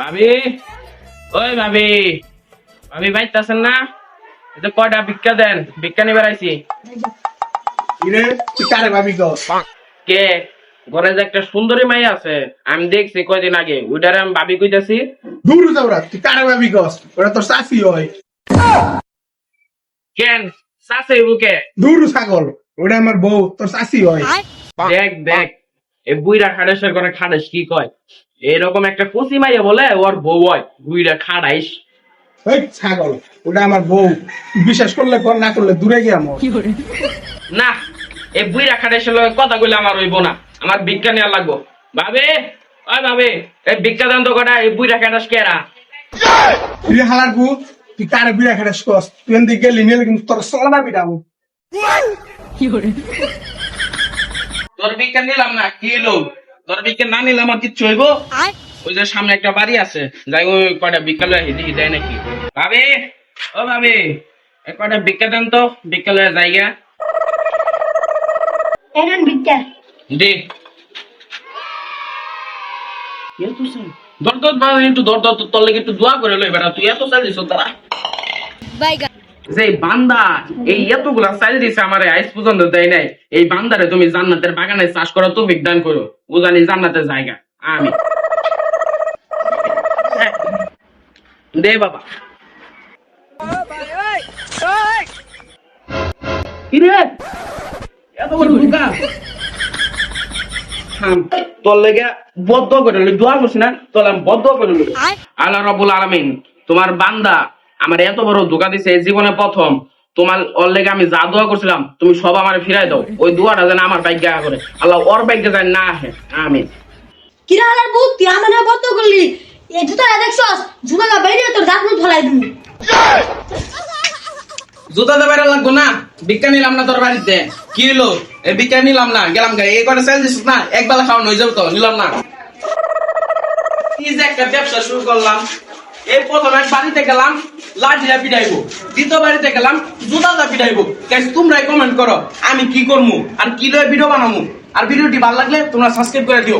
ভাবি, ওই ভাবি, ভাবি বাইতাছেন না? এটা কয়টা ভিক্ষা দেন, ভিক্ষা নিয়ে বেড়াইছি। ইরে তুই কারে ভাবি গস? কে ঘরে যে একটা সুন্দরী মাই আছে, আমি দেখছি কয়দিন আগে, ওইটারে আমি ভাবি কইতাছি। দূর যাওরা তুই কারে ভাবি গস? ওরা তোর চাচি হয়। কেন চাষে বুকে? দূর ছাগল, ওটা আমার বউ, তোর চাচি হয়। দেখ দেখ, এ বুইরা খাড়েসের করে খাড়েস কি কয়, এরকম একটা কুচি মাইয়া বলে ওর বউ হয়, বুইরা খাড়াইস। ওই ছাগল, ওটা আমার বউ। বিশ্বাস করলে কর, না করলে দূরে গিয়ে আমার। না, এই বুইরা খাড়েসের লগে কথা কইলে আমার হইব না, আমার ভিক্ষা নেওয়া লাগবো। ভাবে, ওই ভাবে, এই ভিক্ষা দেন তো কটা, এই বুইরা খাড়াস কেরা? তুই হালার বউ, তুই কারে বিড়া খেলে গস? তুই এমনি গেলি নিলে কিন্তু তোর সলা বিড়াবো। তোর ভিক্ষা নিলাম না, কি হলো? তোর ভিক্ষা না নিলাম আর কিচ্ছু হইব? ওই যে সামনে একটা বাড়ি আছে, যাই ওই কয়টা ভিক্ষা লয়ে হিদি দেয় নাকি। ভাবে, ও ভাবে, এই কয়টা ভিক্ষা দেন তো, ভিক্ষা লয়ে জায়গা এখন ভিক্ষা দে। দর দর বা একটু দর দর তোর লেগে একটু দোয়া করে লই বেটা, তুই এত চাল দিছ তারা যে বান্দা এই এতগুলা চাল দিছে আমারে আইস পর্যন্ত দেয় নাই। এই বান্দারে তুমি জান্নাতের বাগানে চাষ করো, তো বিজ্ঞান করো, ও জানি জান্নাতের জায়গা। আমি দে বাবা। কিরে এত বড় ঢুকা? তোর লেগে বদ্ধ করে দোয়া করছি না, তোর আমি বদ্ধ করে লই। আল্লাহ রাব্বুল আলামিন তোমার বান্দা আমার এত বড় ধোঁকা দিছে, এই জীবনে প্রথম। তোমার ওর লেগে আমি যা দোয়া করছিলাম তুমি সব আমার ফিরাই দাও, ওই দোয়াটা যেন আমার ভাগ্যে করে, আল্লাহ ওর ভাগ্যে যেন না আসে। আমিন। কিরা হালার বউ তুই আমার না বন্ধ করলি? এই জুতা দেখছস, জুতা বাইরে তোর দাঁত মুখ ফলাই দিবি। জুতা দেবার লাগবো না, ভিক্ষা নিলাম না তোর বাড়িতে, কি হলো? এই ভিক্ষা নিলাম না, গেলাম গায়ে, এই কটা সেল দিস না, এক বেলা খাওয়ানো হয়ে যাবে তো, নিলাম না। কি যে একটা ব্যবসা শুরু করলাম, এই প্রথম এক বাড়িতে গেলাম লাঠিটা পিটাইবো, দ্বিতীয় বাড়িতে গেলাম জুতাটা পিটাইবো। গাইস তোমরাই কমেন্ট করো আমি কি করবো আর কি লয়ে ভিডিও বানাবো। আর ভিডিওটি ভালো লাগলে তোমরা সাবস্ক্রাইব করে দিও।